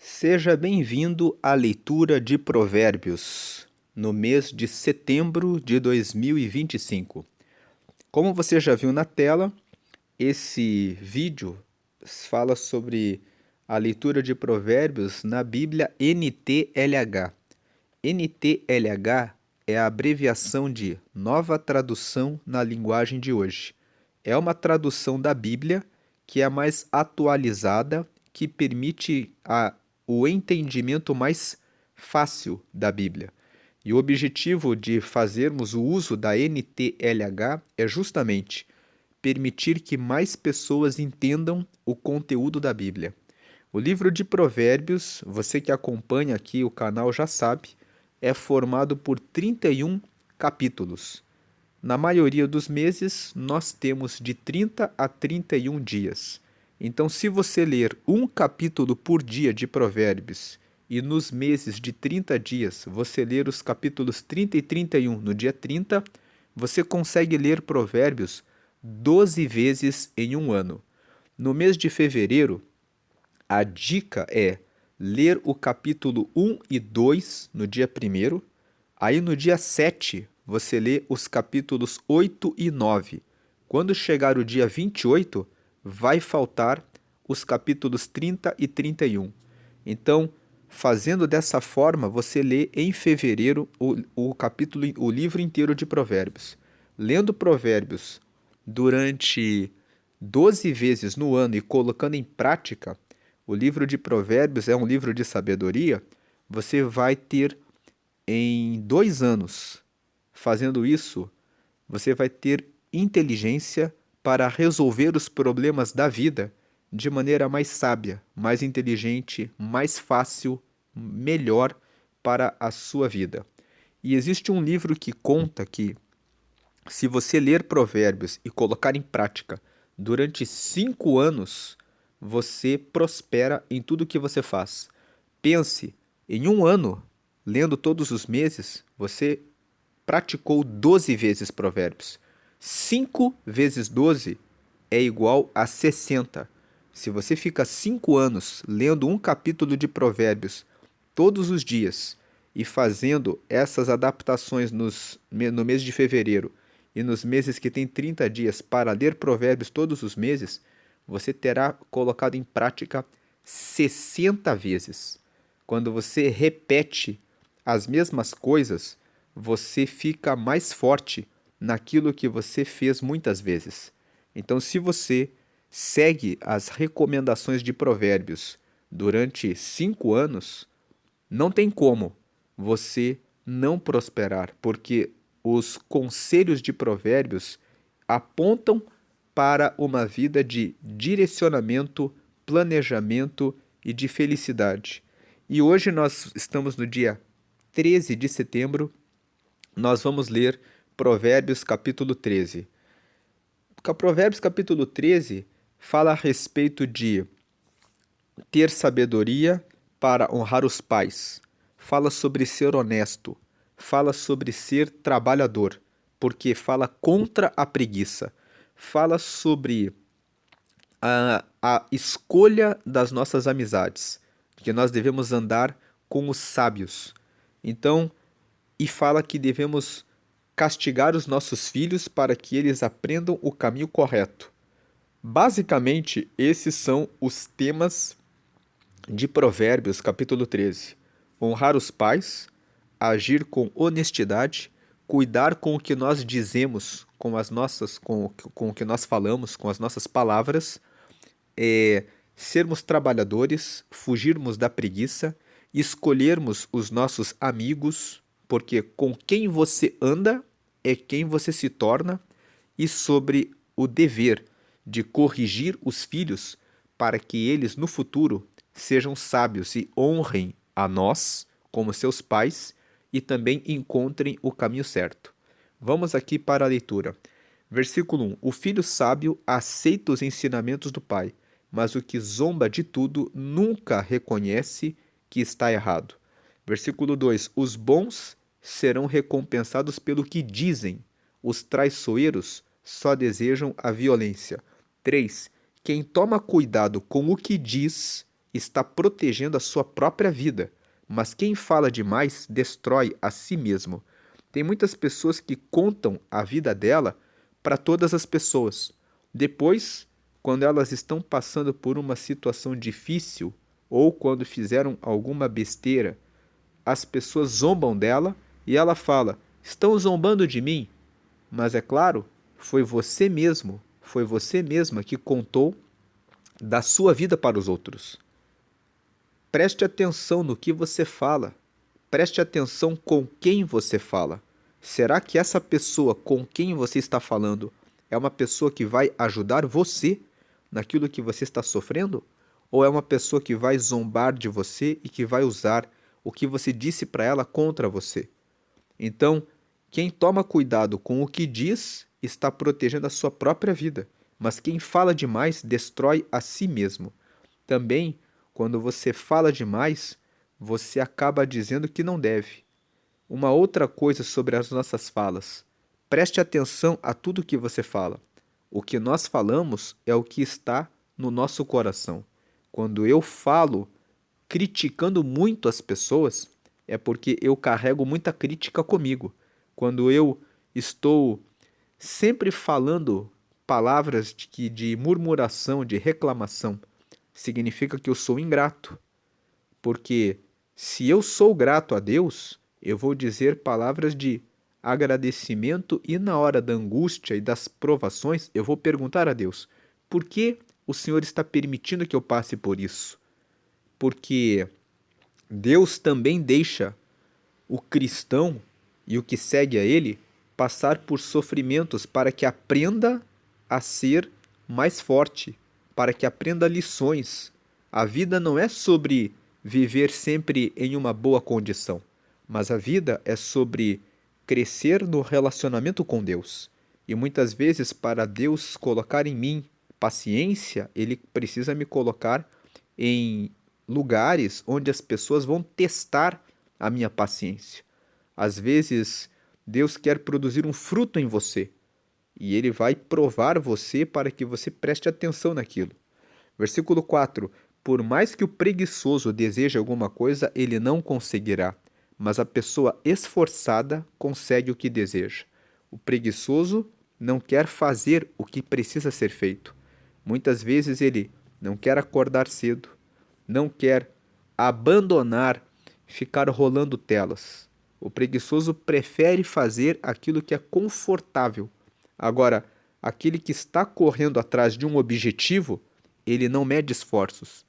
Seja bem-vindo à leitura de Provérbios, no mês de setembro de 2025. Como você já viu na tela, esse vídeo fala sobre a leitura de Provérbios na Bíblia NTLH. NTLH é a abreviação de Nova Tradução na Linguagem de Hoje. É uma tradução da Bíblia que é a mais atualizada, que permite o entendimento mais fácil da Bíblia. E o objetivo de fazermos o uso da NTLH é justamente permitir que mais pessoas entendam o conteúdo da Bíblia. O livro de Provérbios, você que acompanha aqui o canal já sabe, é formado por 31 capítulos. Na maioria dos meses, nós temos de 30 a 31 dias. Então, se você ler um capítulo por dia de Provérbios e nos meses de 30 dias você ler os capítulos 30 e 31 no dia 30, você consegue ler Provérbios 12 vezes em um ano. No mês de fevereiro, a dica é ler o capítulo 1 e 2 no dia 1º, aí no dia 7 você lê os capítulos 8 e 9. Quando chegar o dia 28, vai faltar os capítulos 30 e 31. Então, fazendo dessa forma, você lê em fevereiro o livro inteiro de Provérbios. Lendo Provérbios durante 12 vezes no ano e colocando em prática, o livro de Provérbios é um livro de sabedoria, você vai ter em 2 anos fazendo isso, você vai ter inteligência para resolver os problemas da vida de maneira mais sábia, mais inteligente, mais fácil, melhor para a sua vida. E existe um livro que conta que, se você ler Provérbios e colocar em prática durante 5 anos, você prospera em tudo que você faz. Pense, em um ano, lendo todos os meses, você praticou 12 vezes Provérbios. 5 vezes 12 é igual a 60. Se você fica 5 anos lendo um capítulo de Provérbios todos os dias e fazendo essas adaptações no mês de fevereiro e nos meses que tem 30 dias para ler Provérbios todos os meses, você terá colocado em prática 60 vezes. Quando você repete as mesmas coisas, você fica mais forte naquilo que você fez muitas vezes. Então, se você segue as recomendações de Provérbios durante 5 anos, não tem como você não prosperar, porque os conselhos de Provérbios apontam para uma vida de direcionamento, planejamento e de felicidade. E hoje nós estamos no dia 13 de setembro, nós vamos ler Provérbios capítulo 13. Provérbios capítulo 13 fala a respeito de ter sabedoria para honrar os pais. Fala sobre ser honesto. Fala sobre ser trabalhador, porque fala contra a preguiça. Fala sobre a escolha das nossas amizades, que nós devemos andar com os sábios. Então, e fala que devemos castigar os nossos filhos para que eles aprendam o caminho correto. Basicamente, esses são os temas de Provérbios, capítulo 13. Honrar os pais, agir com honestidade, cuidar com o que nós dizemos, com o que nós falamos, com as nossas palavras, sermos trabalhadores, fugirmos da preguiça, escolhermos os nossos amigos, porque com quem você anda é quem você se torna, e sobre o dever de corrigir os filhos para que eles no futuro sejam sábios e honrem a nós como seus pais e também encontrem o caminho certo. Vamos aqui para a leitura. Versículo 1: O filho sábio aceita os ensinamentos do pai, mas o que zomba de tudo nunca reconhece que está errado. Versículo 2: Os bons serão recompensados pelo que dizem, os traiçoeiros só desejam a violência. 3: Quem toma cuidado com o que diz está protegendo a sua própria vida, mas quem fala demais destrói a si mesmo. Tem muitas pessoas que contam a vida dela para todas as pessoas. Depois, quando elas estão passando por uma situação difícil ou quando fizeram alguma besteira, as pessoas zombam dela e ela fala: "Estão zombando de mim?" Mas é claro, foi você mesma que contou da sua vida para os outros. Preste atenção no que você fala. Preste atenção com quem você fala. Será que essa pessoa com quem você está falando é uma pessoa que vai ajudar você naquilo que você está sofrendo? Ou é uma pessoa que vai zombar de você e que vai usar o que você disse para ela contra você? Então, quem toma cuidado com o que diz está protegendo a sua própria vida, mas quem fala demais destrói a si mesmo. Também, quando você fala demais, você acaba dizendo que não deve. Uma outra coisa sobre as nossas falas: preste atenção a tudo que você fala. O que nós falamos é o que está no nosso coração. Quando eu falo criticando muito as pessoas, é porque eu carrego muita crítica comigo. Quando eu estou sempre falando palavras de murmuração, de reclamação, significa que eu sou ingrato. Porque se eu sou grato a Deus, eu vou dizer palavras de agradecimento e na hora da angústia e das provações, eu vou perguntar a Deus: por que o Senhor está permitindo que eu passe por isso? Porque Deus também deixa o cristão e o que segue a ele passar por sofrimentos para que aprenda a ser mais forte, para que aprenda lições. A vida não é sobre viver sempre em uma boa condição, mas a vida é sobre crescer no relacionamento com Deus. E muitas vezes, para Deus colocar em mim paciência, Ele precisa me colocar em lugares onde as pessoas vão testar a minha paciência. Às vezes, Deus quer produzir um fruto em você e ele vai provar você para que você preste atenção naquilo. Versículo 4: por mais que o preguiçoso deseje alguma coisa, ele não conseguirá, mas a pessoa esforçada consegue o que deseja. O preguiçoso não quer fazer o que precisa ser feito. Muitas vezes ele não quer acordar cedo, não quer abandonar, ficar rolando telas. O preguiçoso prefere fazer aquilo que é confortável. Agora, aquele que está correndo atrás de um objetivo, ele não mede esforços.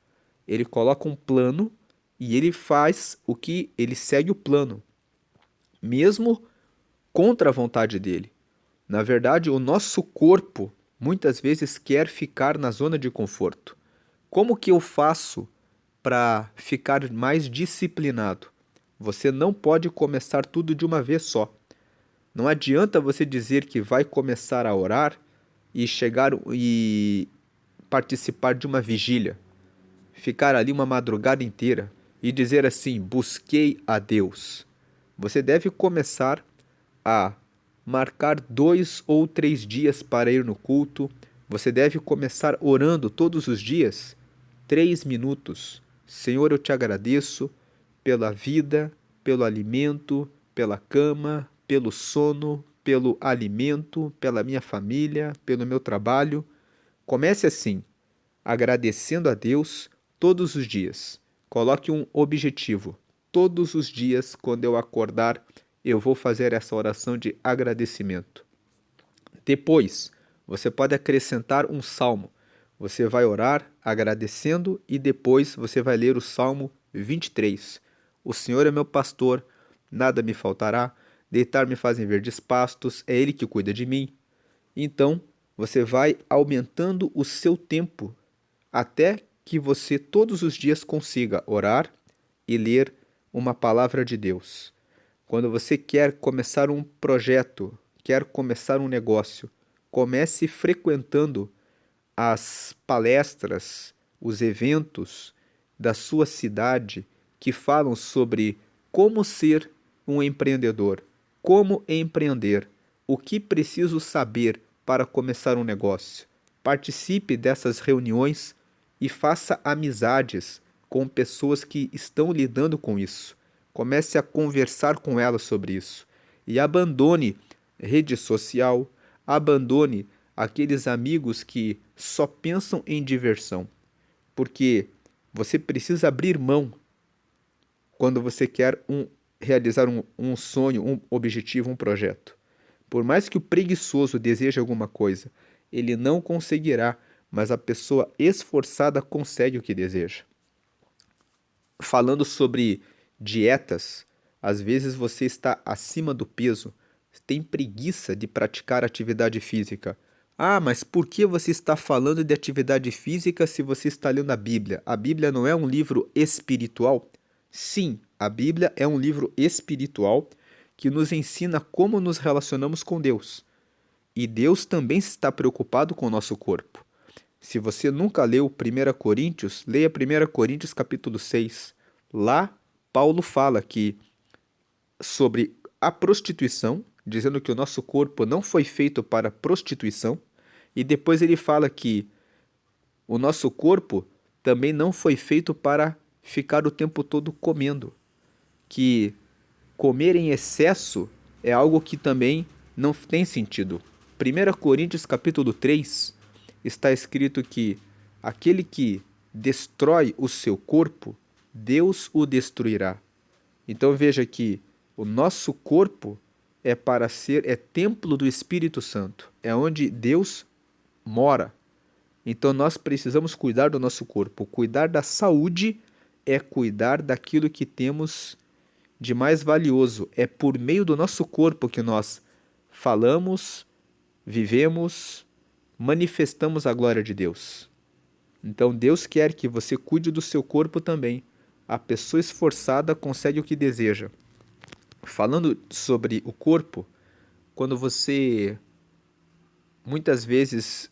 Ele coloca um plano e ele faz o que ele segue o plano, mesmo contra a vontade dele. Na verdade, o nosso corpo muitas vezes quer ficar na zona de conforto. Como que eu faço para ficar mais disciplinado? Você não pode começar tudo de uma vez só. Não adianta você dizer que vai começar a orar e chegar e participar de uma vigília, ficar ali uma madrugada inteira e dizer assim: busquei a Deus. Você deve começar a marcar 2 ou 3 dias para ir no culto. Você deve começar orando todos os dias 3 minutos. Senhor, eu te agradeço pela vida, pelo alimento, pela cama, pelo sono, pelo alimento, pela minha família, pelo meu trabalho. Comece assim, agradecendo a Deus todos os dias. Coloque um objetivo. Todos os dias, quando eu acordar, eu vou fazer essa oração de agradecimento. Depois, você pode acrescentar um salmo. Você vai orar agradecendo e depois você vai ler o Salmo 23. O Senhor é meu pastor, nada me faltará. Deitar-me fazem verdes pastos, é Ele que cuida de mim. Então, você vai aumentando o seu tempo até que você todos os dias consiga orar e ler uma palavra de Deus. Quando você quer começar um projeto, quer começar um negócio, comece frequentando as palestras, os eventos da sua cidade que falam sobre como ser um empreendedor, como empreender, o que preciso saber para começar um negócio. Participe dessas reuniões e faça amizades com pessoas que estão lidando com isso. Comece a conversar com elas sobre isso. E abandone rede social, abandone aqueles amigos que só pensam em diversão. Porque você precisa abrir mão quando você quer realizar um sonho, um objetivo, um projeto. Por mais que o preguiçoso deseje alguma coisa, ele não conseguirá, mas a pessoa esforçada consegue o que deseja. Falando sobre dietas, às vezes você está acima do peso, tem preguiça de praticar atividade física. Ah, mas por que você está falando de atividade física se você está lendo a Bíblia? A Bíblia não é um livro espiritual? Sim, a Bíblia é um livro espiritual que nos ensina como nos relacionamos com Deus. E Deus também está preocupado com o nosso corpo. Se você nunca leu 1 Coríntios, leia 1 Coríntios capítulo 6. Lá, Paulo fala que sobre a prostituição, dizendo que o nosso corpo não foi feito para prostituição, e depois ele fala que o nosso corpo também não foi feito para ficar o tempo todo comendo, que comer em excesso é algo que também não tem sentido. 1 Coríntios capítulo 3 está escrito que aquele que destrói o seu corpo, Deus o destruirá. Então veja que o nosso corpo é templo do Espírito Santo, é onde Deus mora. Então nós precisamos cuidar do nosso corpo. Cuidar da saúde é cuidar daquilo que temos de mais valioso. É por meio do nosso corpo que nós falamos, vivemos, manifestamos a glória de Deus. Então Deus quer que você cuide do seu corpo também. A pessoa esforçada consegue o que deseja. Falando sobre o corpo, quando você muitas vezes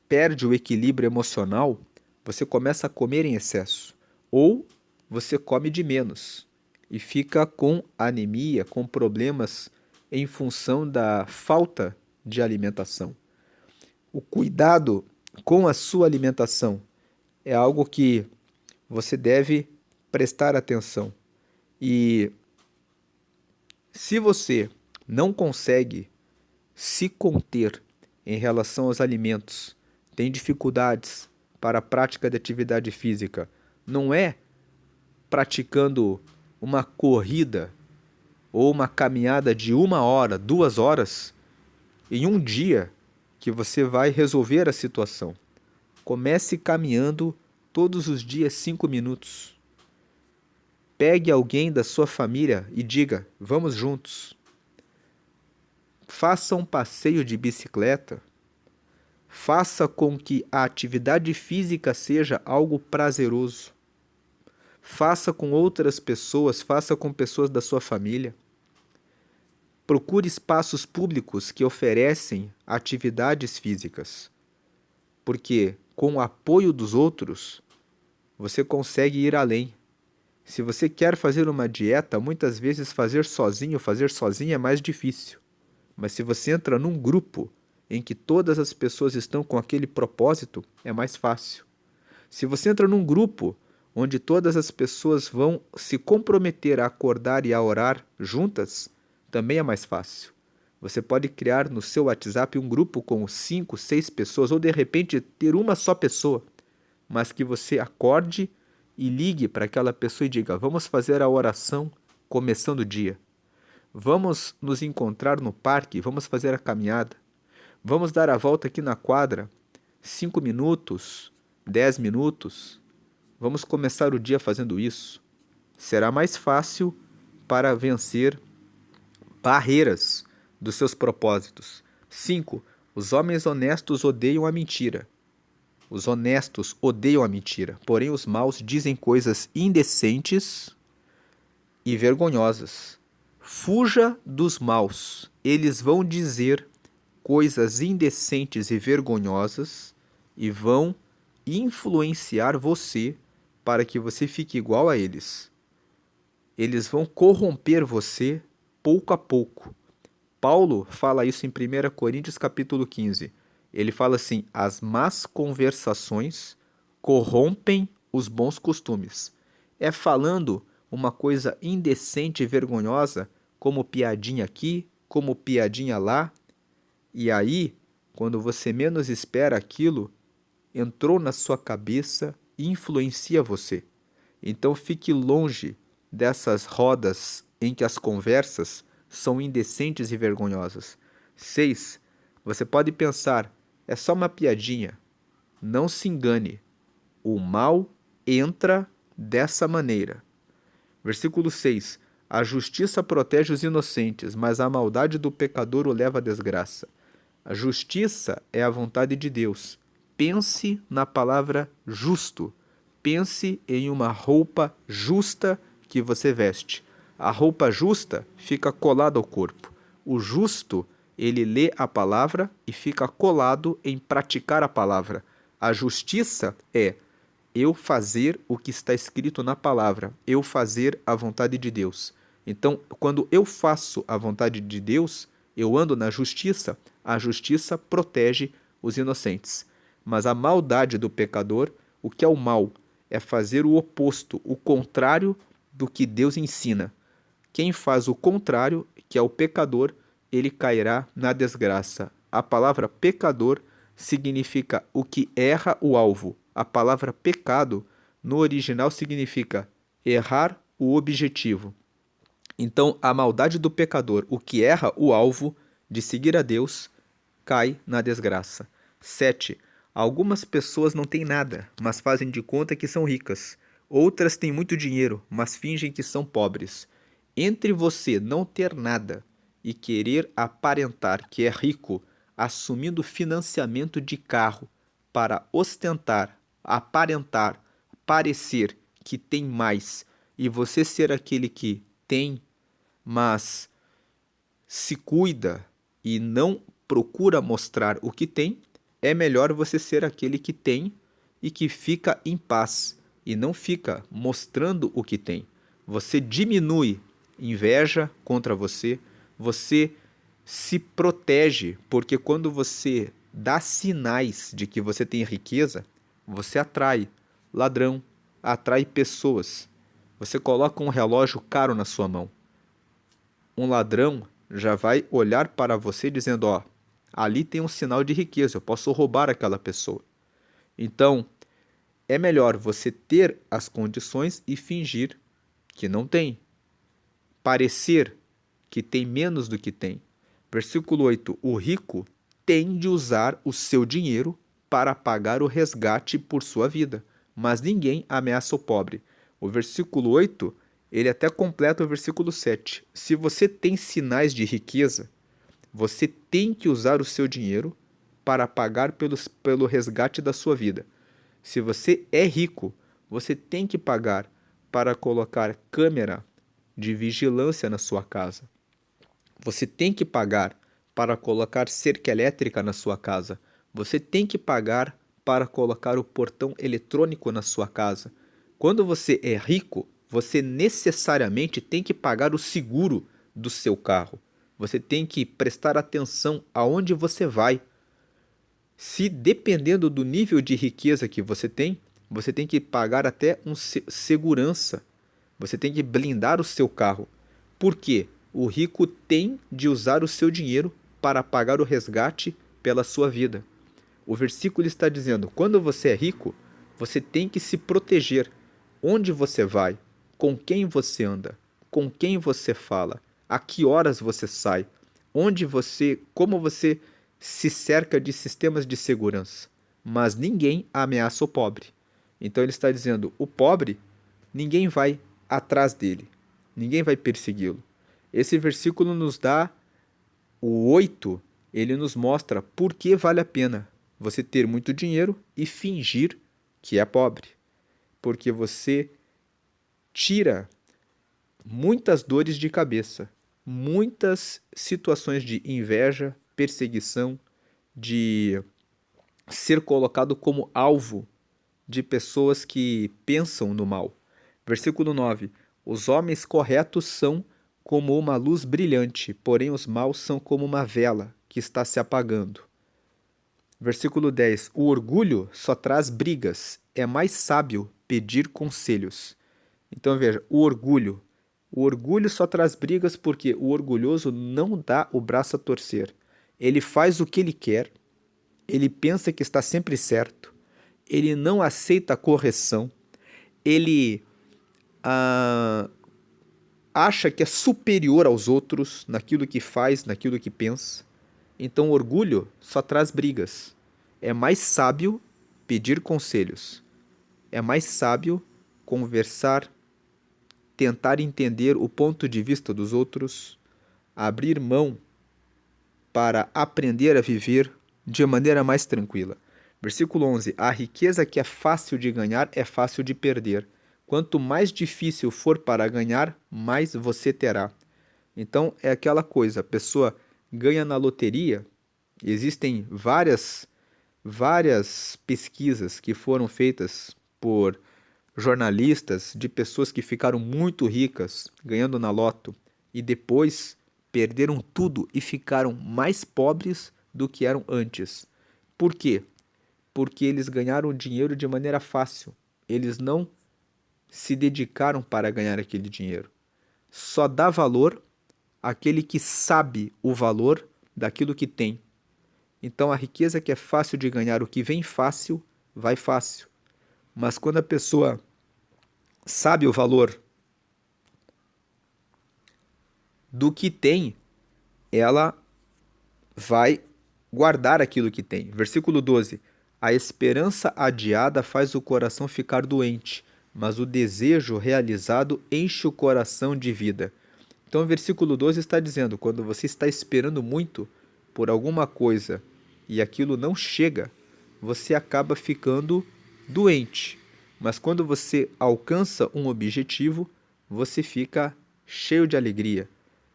perde o equilíbrio emocional, você começa a comer em excesso. Ou você come de menos e fica com anemia, com problemas em função da falta de alimentação. O cuidado com a sua alimentação é algo que você deve prestar atenção. E se você não consegue se conter em relação aos alimentos, tem dificuldades para a prática de atividade física, não é praticando uma corrida ou uma caminhada de 1 hora, 2 horas, em um dia que você vai resolver a situação. Comece caminhando todos os dias 5 minutos. Pegue alguém da sua família e diga: vamos juntos. Faça um passeio de bicicleta. Faça com que a atividade física seja algo prazeroso. Faça com outras pessoas, faça com pessoas da sua família. Procure espaços públicos que oferecem atividades físicas, porque com o apoio dos outros, você consegue ir além. Se você quer fazer uma dieta, muitas vezes fazer sozinho é mais difícil. Mas se você entra num grupo em que todas as pessoas estão com aquele propósito, é mais fácil. Se você entra num grupo onde todas as pessoas vão se comprometer a acordar e a orar juntas, também é mais fácil. Você pode criar no seu WhatsApp um grupo com 5, 6 pessoas, ou de repente ter uma só pessoa, mas que você acorde e ligue para aquela pessoa e diga: vamos fazer a oração começando o dia. Vamos nos encontrar no parque, vamos fazer a caminhada. Vamos dar a volta aqui na quadra, 5 minutos, 10 minutos. Vamos começar o dia fazendo isso. Será mais fácil para vencer barreiras dos seus propósitos. 5. Os homens honestos odeiam a mentira. Os honestos odeiam a mentira, porém os maus dizem coisas indecentes e vergonhosas. Fuja dos maus. Eles vão dizer coisas indecentes e vergonhosas e vão influenciar você para que você fique igual a eles. Eles vão corromper você pouco a pouco. Paulo fala isso em 1 Coríntios capítulo 15. Ele fala assim: as más conversações corrompem os bons costumes. É falando uma coisa indecente e vergonhosa, como piadinha aqui, como piadinha lá, e aí, quando você menos espera aquilo, entrou na sua cabeça e influencia você. Então fique longe dessas rodas em que as conversas são indecentes e vergonhosas. 6. Você pode pensar, é só uma piadinha. Não se engane. O mal entra dessa maneira. Versículo 6. A justiça protege os inocentes, mas a maldade do pecador o leva à desgraça. A justiça é a vontade de Deus. Pense na palavra justo. Pense em uma roupa justa que você veste. A roupa justa fica colada ao corpo. O justo, ele lê a palavra e fica colado em praticar a palavra. A justiça é eu fazer o que está escrito na palavra, eu fazer a vontade de Deus. Então, quando eu faço a vontade de Deus, eu ando na justiça, a justiça protege os inocentes. Mas a maldade do pecador, o que é o mal? É fazer o oposto, o contrário do que Deus ensina. Quem faz o contrário, que é o pecador, ele cairá na desgraça. A palavra pecador significa o que erra o alvo. A palavra pecado, no original, significa errar o objetivo. Então, a maldade do pecador, o que erra o alvo de seguir a Deus, cai na desgraça. 7. Algumas pessoas não têm nada, mas fazem de conta que são ricas. Outras têm muito dinheiro, mas fingem que são pobres. Entre você não ter nada e querer aparentar que é rico, assumindo financiamento de carro para ostentar, aparentar, parecer que tem mais, e você ser aquele que tem, mas se cuida e não procura mostrar o que tem, é melhor você ser aquele que tem e que fica em paz e não fica mostrando o que tem. Você diminui inveja contra você, você se protege, porque quando você dá sinais de que você tem riqueza, você atrai ladrão, atrai pessoas. Você coloca um relógio caro na sua mão. Um ladrão já vai olhar para você dizendo, ó, ali tem um sinal de riqueza, eu posso roubar aquela pessoa. Então, é melhor você ter as condições e fingir que não tem. Parecer que tem menos do que tem. Versículo 8. O rico tem de usar o seu dinheiro para pagar o resgate por sua vida, mas ninguém ameaça o pobre. O versículo 8, ele até completa o versículo 7. Se você tem sinais de riqueza, você tem que usar o seu dinheiro para pagar pelo resgate da sua vida. Se você é rico, você tem que pagar para colocar câmera de vigilância na sua casa. Você tem que pagar para colocar cerca elétrica na sua casa. Você tem que pagar para colocar o portão eletrônico na sua casa. Quando você é rico, você necessariamente tem que pagar o seguro do seu carro. Você tem que prestar atenção aonde você vai. Se dependendo do nível de riqueza que você tem que pagar até segurança. Você tem que blindar o seu carro. Por quê? O rico tem de usar o seu dinheiro para pagar o resgate pela sua vida. O versículo está dizendo: quando você é rico, você tem que se proteger. Onde você vai? Com quem você anda? Com quem você fala? A que horas você sai? Como você se cerca de sistemas de segurança? Mas ninguém ameaça o pobre. Então ele está dizendo: o pobre, ninguém vai atrás dele, ninguém vai persegui-lo. Esse versículo nos dá o 8, ele nos mostra por que vale a pena você ter muito dinheiro e fingir que é pobre. Porque você tira muitas dores de cabeça, muitas situações de inveja, perseguição, de ser colocado como alvo de pessoas que pensam no mal. Versículo 9. Os homens corretos são como uma luz brilhante, porém os maus são como uma vela que está se apagando. Versículo 10. O orgulho só traz brigas. É mais sábio pedir conselhos. Então veja, o orgulho. O orgulho só traz brigas porque o orgulhoso não dá o braço a torcer. Ele faz o que ele quer, ele pensa que está sempre certo, ele não aceita a correção, ele acha que é superior aos outros naquilo que faz, naquilo que pensa. Então, orgulho só traz brigas. É mais sábio pedir conselhos. É mais sábio conversar, tentar entender o ponto de vista dos outros, abrir mão para aprender a viver de maneira mais tranquila. Versículo 11: a riqueza que é fácil de ganhar é fácil de perder. Quanto mais difícil for para ganhar, mais você terá. Então é aquela coisa, a pessoa ganha na loteria. Existem várias pesquisas que foram feitas por jornalistas de pessoas que ficaram muito ricas ganhando na loto e depois perderam tudo e ficaram mais pobres do que eram antes. Por quê? Porque eles ganharam dinheiro de maneira fácil. Eles não se dedicaram para ganhar aquele dinheiro. Só dá valor àquele que sabe o valor daquilo que tem. Então a riqueza que é fácil de ganhar, o que vem fácil, vai fácil. Mas quando a pessoa sabe o valor do que tem, ela vai guardar aquilo que tem. Versículo 12: a esperança adiada faz o coração ficar doente, mas o desejo realizado enche o coração de vida. Então, o versículo 12 está dizendo: quando você está esperando muito por alguma coisa e aquilo não chega, você acaba ficando doente. Mas quando você alcança um objetivo, você fica cheio de alegria.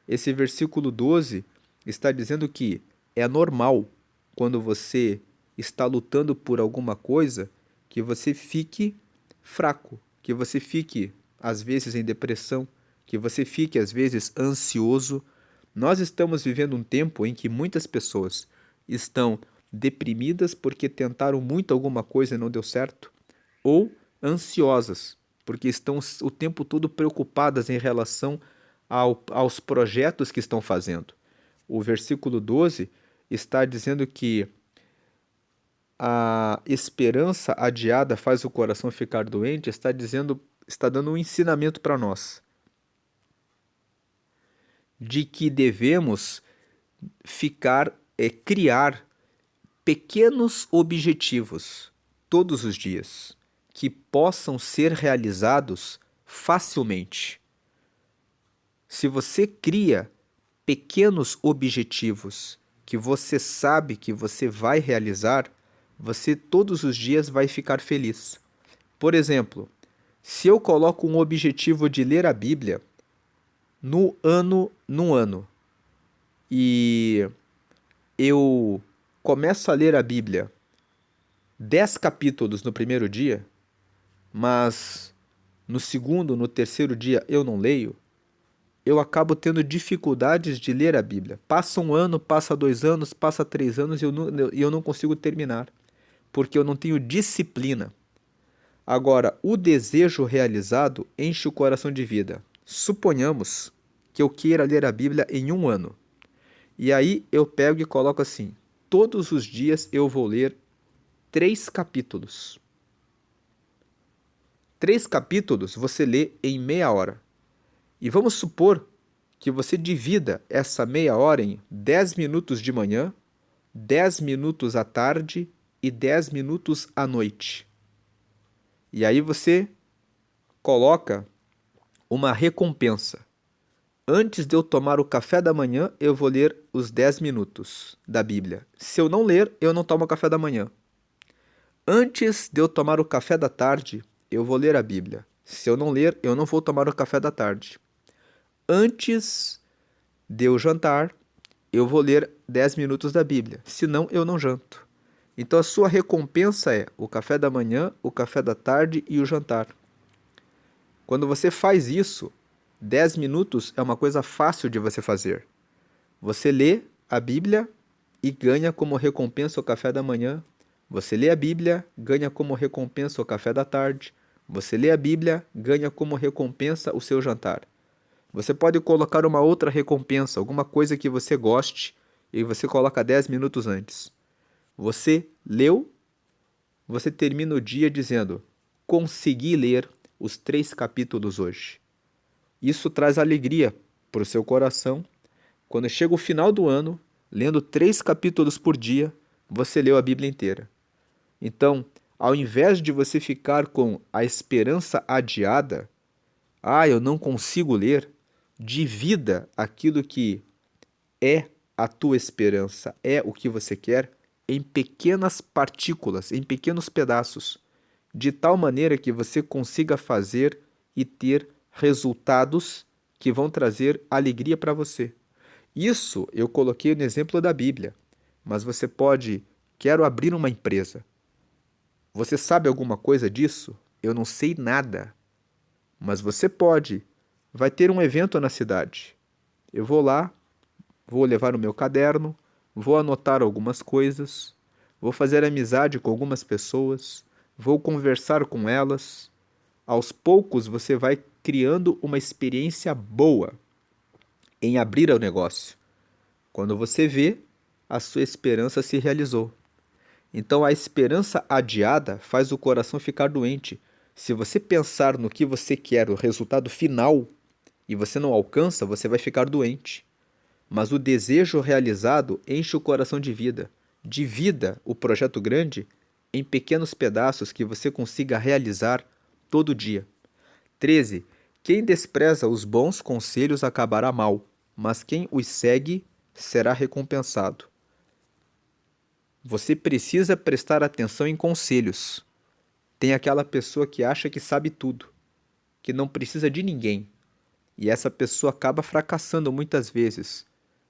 Esse versículo 12 está dizendo que é normal, quando você está lutando por alguma coisa, que você fique fraco, que você fique, às vezes, em depressão, que você fique, às vezes, ansioso. Nós estamos vivendo um tempo em que muitas pessoas estão deprimidas porque tentaram muito alguma coisa e não deu certo, ou ansiosas porque estão o tempo todo preocupadas em relação aos projetos que estão fazendo. O versículo 12 está dizendo que a esperança adiada faz o coração ficar doente, está dando um ensinamento para nós de que devemos criar pequenos objetivos todos os dias que possam ser realizados facilmente. Se você cria pequenos objetivos que você sabe que você vai realizar, você todos os dias vai ficar feliz. Por exemplo, se eu coloco um objetivo de ler a Bíblia num ano, e eu começo a ler a Bíblia 10 capítulos no primeiro dia, mas no segundo, no terceiro dia eu não leio, eu acabo tendo dificuldades de ler a Bíblia. Passa um ano, passa 2 anos, passa 3 anos e eu não consigo terminar, porque eu não tenho disciplina. Agora, o desejo realizado enche o coração de vida. Suponhamos que eu queira ler a Bíblia em um ano. E aí eu pego e coloco assim: todos os dias eu vou ler 3 capítulos. 3 capítulos você lê em meia hora. E vamos supor que você divida essa meia hora em 10 minutos de manhã, 10 minutos à tarde e 10 minutos à noite. E aí você coloca uma recompensa. Antes de eu tomar o café da manhã, eu vou ler os 10 minutos da Bíblia. Se eu não ler, eu não tomo café da manhã. Antes de eu tomar o café da tarde, eu vou ler a Bíblia. Se eu não ler, eu não vou tomar o café da tarde. Antes de eu jantar, eu vou ler 10 minutos da Bíblia. Senão, eu não janto. Então, a sua recompensa é o café da manhã, o café da tarde e o jantar. Quando você faz isso, 10 minutos é uma coisa fácil de você fazer. Você lê a Bíblia e ganha como recompensa o café da manhã. Você lê a Bíblia, ganha como recompensa o café da tarde. Você lê a Bíblia, ganha como recompensa o seu jantar. Você pode colocar uma outra recompensa, alguma coisa que você goste, e você coloca 10 minutos antes. Você leu, você termina o dia dizendo: consegui ler os 3 capítulos hoje. Isso traz alegria para o seu coração. Quando chega o final do ano, lendo 3 capítulos por dia, você leu a Bíblia inteira. Então, ao invés de você ficar com a esperança adiada, eu não consigo ler, divida aquilo que é a tua esperança, é o que você quer, em pequenas partículas, em pequenos pedaços, de tal maneira que você consiga fazer e ter resultados que vão trazer alegria para você. Isso eu coloquei no exemplo da Bíblia, mas você pode, quero abrir uma empresa. Você sabe alguma coisa disso? Eu não sei nada, mas você pode. Vai ter um evento na cidade. Eu vou lá, vou levar o meu caderno, vou anotar algumas coisas, vou fazer amizade com algumas pessoas, vou conversar com elas. Aos poucos você vai criando uma experiência boa em abrir o negócio. Quando você vê, a sua esperança se realizou. Então a esperança adiada faz o coração ficar doente. Se você pensar no que você quer, o resultado final, e você não alcança, você vai ficar doente. Mas o desejo realizado enche o coração de vida. Divida o projeto grande em pequenos pedaços que você consiga realizar todo dia. 13. Quem despreza os bons conselhos acabará mal, mas quem os segue será recompensado. Você precisa prestar atenção em conselhos. Tem aquela pessoa que acha que sabe tudo, que não precisa de ninguém, e essa pessoa acaba fracassando muitas vezes.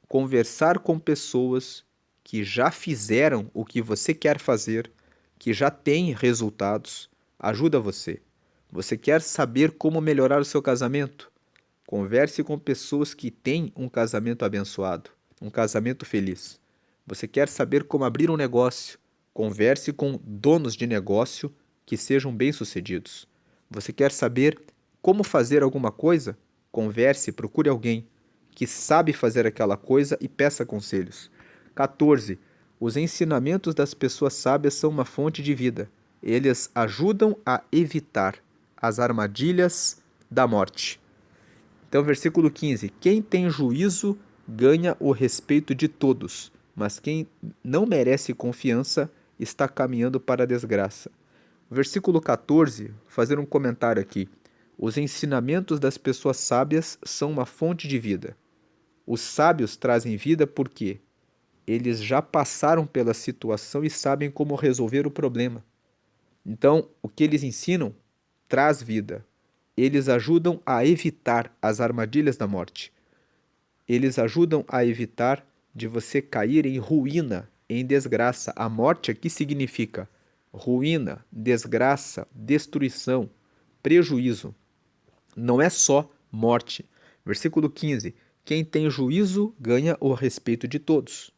Conversar com pessoas que já fizeram o que você quer fazer, que já têm resultados, ajuda você. Você quer saber como melhorar o seu casamento? Converse com pessoas que têm um casamento abençoado, um casamento feliz. Você quer saber como abrir um negócio? Converse com donos de negócio que sejam bem-sucedidos. Você quer saber como fazer alguma coisa? Converse, procure alguém que sabe fazer aquela coisa e peça conselhos. 14. Os ensinamentos das pessoas sábias são uma fonte de vida. Eles ajudam a evitar as armadilhas da morte. Então, versículo 15: quem tem juízo ganha o respeito de todos, mas quem não merece confiança está caminhando para a desgraça. Versículo 14, fazer um comentário aqui. Os ensinamentos das pessoas sábias são uma fonte de vida. Os sábios trazem vida porque eles já passaram pela situação e sabem como resolver o problema. Então, o que eles ensinam traz vida. Eles ajudam a evitar as armadilhas da morte. Eles ajudam a evitar de você cair em ruína, em desgraça. A morte aqui significa ruína, desgraça, destruição, prejuízo. Não é só morte. Versículo 15: quem tem juízo ganha o respeito de todos.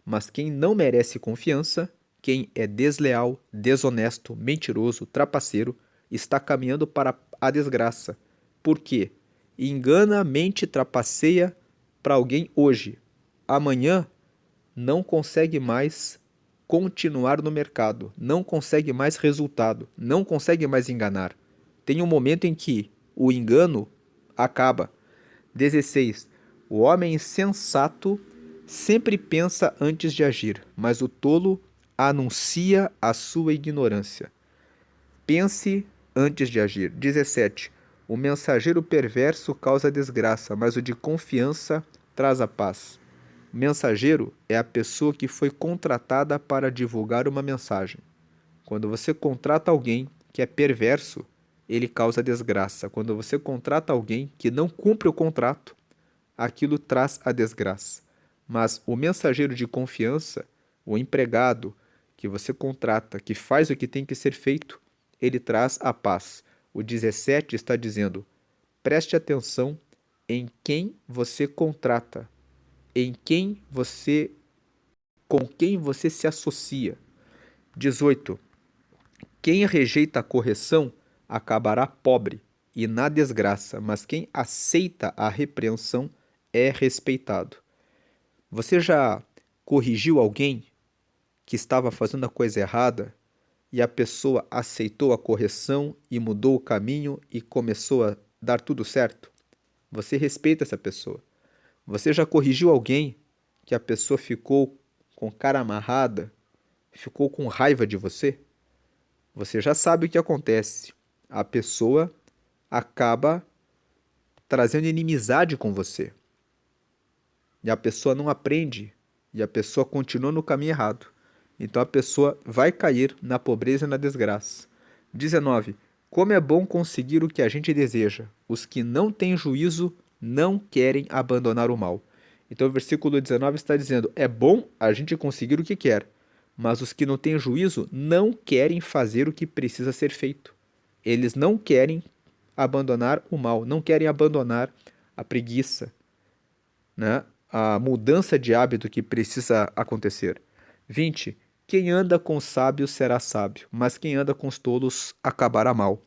Mas quem não merece confiança, quem é desleal, desonesto, mentiroso, trapaceiro, está caminhando para a desgraça. Por quê? Engana, mente, trapaceia para alguém hoje. Amanhã não consegue mais continuar no mercado, não consegue mais resultado, não consegue mais enganar. Tem um momento em que o engano acaba. 16. O homem insensato sempre pensa antes de agir, mas o tolo anuncia a sua ignorância. Pense antes de agir. 17. O mensageiro perverso causa desgraça, mas o de confiança traz a paz. O mensageiro é a pessoa que foi contratada para divulgar uma mensagem. Quando você contrata alguém que é perverso, ele causa desgraça. Quando você contrata alguém que não cumpre o contrato, aquilo traz a desgraça. Mas o mensageiro de confiança, o empregado que você contrata, que faz o que tem que ser feito, ele traz a paz. O 17 está dizendo: preste atenção em quem você contrata, em quem você, com quem se associa. 18. Quem rejeita a correção acabará pobre e na desgraça, mas quem aceita a repreensão é respeitado. Você já corrigiu alguém que estava fazendo a coisa errada e a pessoa aceitou a correção e mudou o caminho e começou a dar tudo certo? Você respeita essa pessoa. Você já corrigiu alguém que a pessoa ficou com cara amarrada, ficou com raiva de você? Você já sabe o que acontece. A pessoa acaba trazendo inimizade com você. E a pessoa não aprende. E a pessoa continua no caminho errado. Então a pessoa vai cair na pobreza e na desgraça. 19. Como é bom conseguir o que a gente deseja. Os que não têm juízo não querem abandonar o mal. Então o versículo 19 está dizendo: é bom a gente conseguir o que quer, mas os que não têm juízo não querem fazer o que precisa ser feito. Eles não querem abandonar o mal, não querem abandonar a preguiça, né? A mudança de hábito que precisa acontecer. 20. Quem anda com sábios será sábio, mas quem anda com os tolos acabará mal.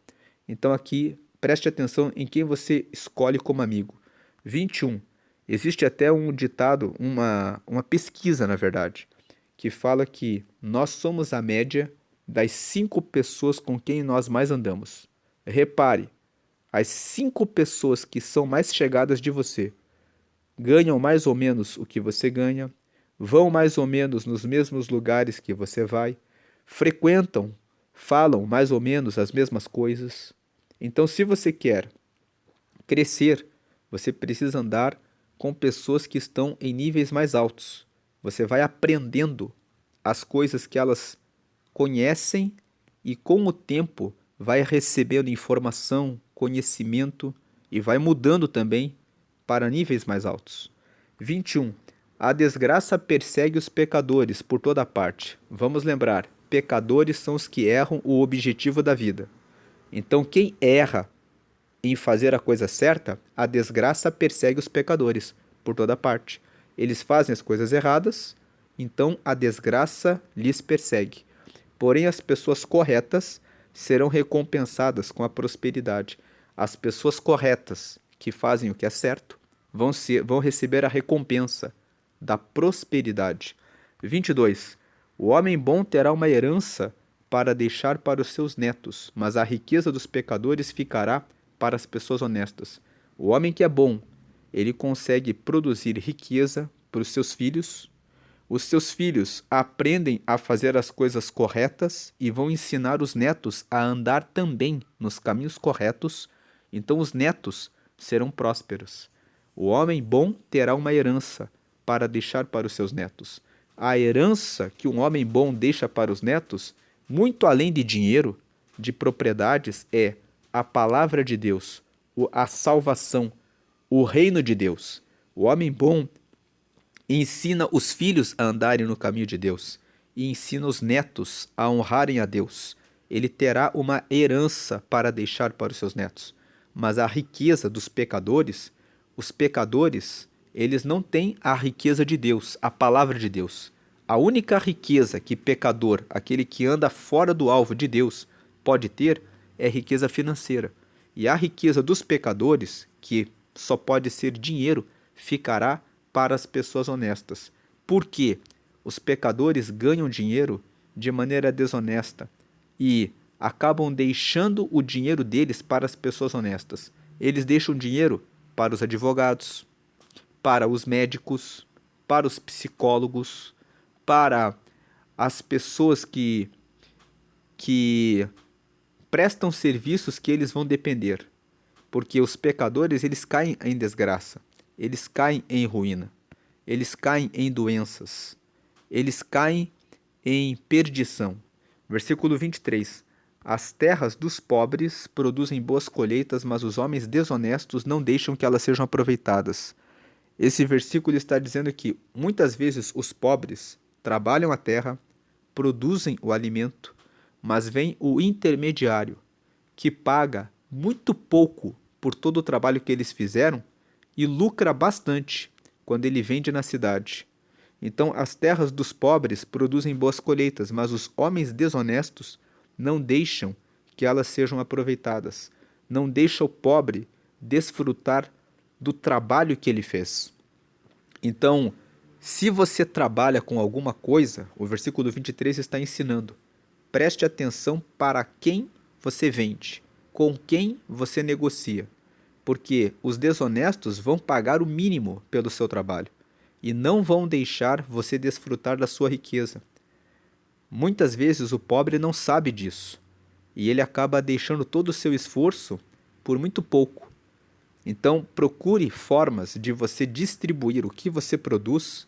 Então aqui, preste atenção em quem você escolhe como amigo. 21. Existe até um ditado, uma pesquisa, na verdade, que fala que nós somos a média das 5 pessoas com quem nós mais andamos. Repare, as 5 pessoas que são mais chegadas de você ganham mais ou menos o que você ganha, vão mais ou menos nos mesmos lugares que você vai, frequentam, falam mais ou menos as mesmas coisas. Então, se você quer crescer, você precisa andar com pessoas que estão em níveis mais altos. Você vai aprendendo as coisas que elas conhecem e com o tempo vai recebendo informação, conhecimento e vai mudando também para níveis mais altos. 21. A desgraça persegue os pecadores por toda parte. Vamos lembrar, pecadores são os que erram o objetivo da vida. Então, quem erra em fazer a coisa certa, a desgraça persegue os pecadores por toda parte. Eles fazem as coisas erradas, então a desgraça lhes persegue. Porém, as pessoas corretas serão recompensadas com a prosperidade. As pessoas corretas que fazem o que é certo vão receber a recompensa da prosperidade. 22. O homem bom terá uma herança para deixar para os seus netos, mas a riqueza dos pecadores ficará para as pessoas honestas. O homem que é bom, ele consegue produzir riqueza para os seus filhos. Os seus filhos aprendem a fazer as coisas corretas e vão ensinar os netos a andar também nos caminhos corretos. Então os netos serão prósperos. O homem bom terá uma herança para deixar para os seus netos. A herança que um homem bom deixa para os netos, muito além de dinheiro, de propriedades, é a palavra de Deus, a salvação, o reino de Deus. O homem bom ensina os filhos a andarem no caminho de Deus e ensina os netos a honrarem a Deus. Ele terá uma herança para deixar para os seus netos. Mas a riqueza dos pecadores, os pecadores, eles não têm a riqueza de Deus, a palavra de Deus. A única riqueza que pecador, aquele que anda fora do alvo de Deus, pode ter é riqueza financeira. E a riqueza dos pecadores, que só pode ser dinheiro, ficará para as pessoas honestas. Por quê? Os pecadores ganham dinheiro de maneira desonesta e acabam deixando o dinheiro deles para as pessoas honestas. Eles deixam dinheiro para os advogados, para os médicos, para os psicólogos, para as pessoas que prestam serviços que eles vão depender. Porque os pecadores, eles caem em desgraça, eles caem em ruína, eles caem em doenças, eles caem em perdição. Versículo 23. As terras dos pobres produzem boas colheitas, mas os homens desonestos não deixam que elas sejam aproveitadas. Esse versículo está dizendo que muitas vezes os pobres trabalham a terra, produzem o alimento, mas vem o intermediário que paga muito pouco por todo o trabalho que eles fizeram e lucra bastante quando ele vende na cidade. Então, as terras dos pobres produzem boas colheitas, mas os homens desonestos não deixam que elas sejam aproveitadas. Não deixa o pobre desfrutar do trabalho que ele fez. Então, se você trabalha com alguma coisa, o versículo 23 está ensinando: preste atenção para quem você vende, com quem você negocia, porque os desonestos vão pagar o mínimo pelo seu trabalho e não vão deixar você desfrutar da sua riqueza. Muitas vezes o pobre não sabe disso e ele acaba deixando todo o seu esforço por muito pouco. Então, procure formas de você distribuir o que você produz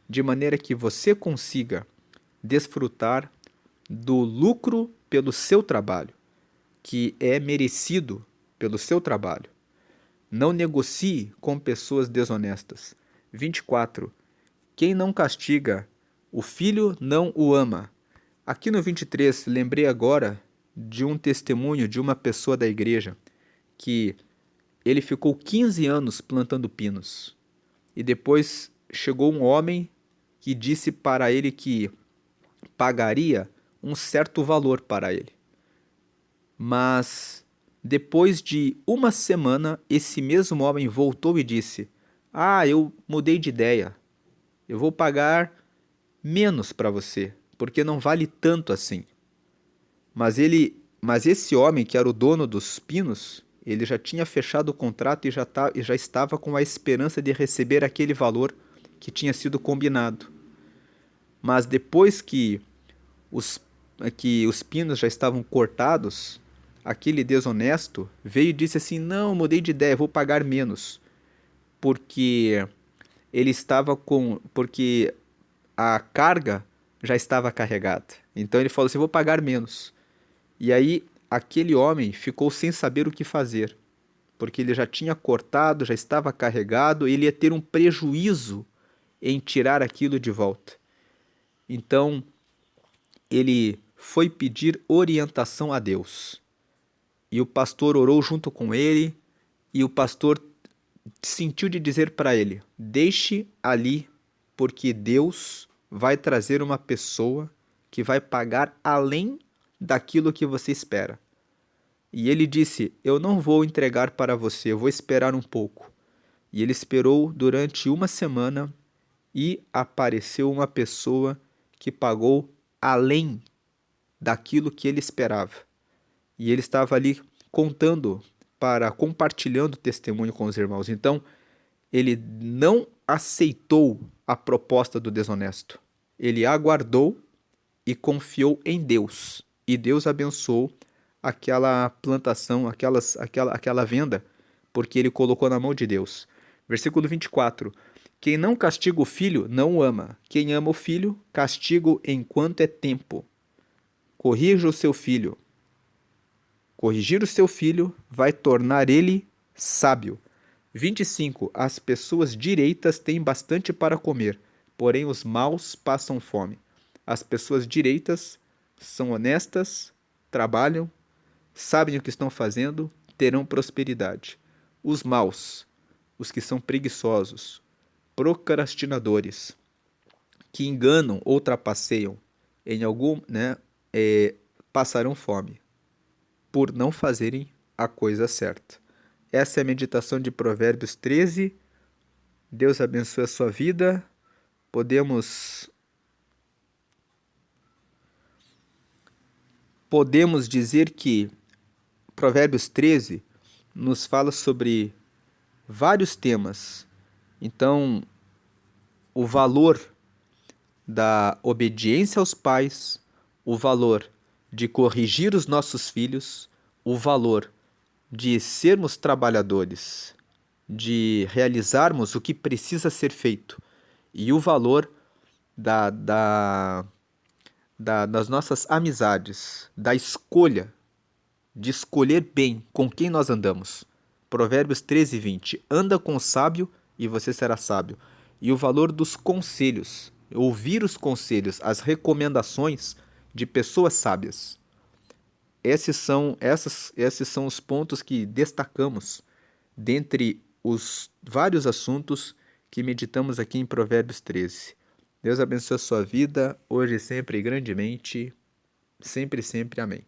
de maneira que você consiga desfrutar do lucro pelo seu trabalho, que é merecido pelo seu trabalho. Não negocie com pessoas desonestas. 24. Quem não castiga o filho não o ama. Aqui no 23, lembrei agora de um testemunho de uma pessoa da igreja que ele ficou 15 anos plantando pinos. E depois chegou um homem que disse para ele que pagaria um certo valor para ele. Mas depois de uma semana, esse mesmo homem voltou e disse: "Ah, eu mudei de ideia. Eu vou pagar menos para você, porque não vale tanto assim." Mas esse homem, que era o dono dos pinos, ele já tinha fechado o contrato e já estava com a esperança de receber aquele valor que tinha sido combinado. Mas depois os, que os pinos já estavam cortados, aquele desonesto veio e disse assim: "Não, mudei de ideia, vou pagar menos." Porque porque a carga já estava carregada. Então ele falou assim: "Vou pagar menos." E aí aquele homem ficou sem saber o que fazer, porque ele já tinha cortado, já estava carregado, ele ia ter um prejuízo em tirar aquilo de volta. Então ele foi pedir orientação a Deus. E o pastor orou junto com ele, e o pastor sentiu de dizer para ele: "Deixe ali, porque Deus vai trazer uma pessoa que vai pagar além daquilo que você espera." E ele disse: "Eu não vou entregar para você, eu vou esperar um pouco." E ele esperou durante uma semana e apareceu uma pessoa que pagou além daquilo que ele esperava. E ele estava ali compartilhando o testemunho com os irmãos. Então, ele não aceitou a proposta do desonesto. Ele aguardou e confiou em Deus. E Deus abençoou aquela plantação, aquela venda, porque ele colocou na mão de Deus. Versículo 24. Quem não castiga o filho, não o ama. Quem ama o filho, castiga-o enquanto é tempo. Corrija o seu filho. Corrigir o seu filho vai tornar ele sábio. 25. As pessoas direitas têm bastante para comer, porém os maus passam fome. As pessoas direitas são honestas, trabalham, sabem o que estão fazendo, terão prosperidade. Os maus, os que são preguiçosos, procrastinadores, que enganam ou trapaceiam em passarão fome por não fazerem a coisa certa. Essa é a meditação de Provérbios 13. Deus abençoe a sua vida. Podemos dizer que Provérbios 13 nos fala sobre vários temas. Então, o valor da obediência aos pais, o valor de corrigir os nossos filhos, o valor de sermos trabalhadores, de realizarmos o que precisa ser feito e o valor das nossas amizades, da escolha, de escolher bem com quem nós andamos. Provérbios 13, 20. Anda com o sábio e você será sábio. E o valor dos conselhos, ouvir os conselhos, as recomendações de pessoas sábias. Esses são os pontos que destacamos dentre os vários assuntos que meditamos aqui em Provérbios 13. Deus abençoe a sua vida, hoje e sempre, grandemente, sempre e sempre. Amém.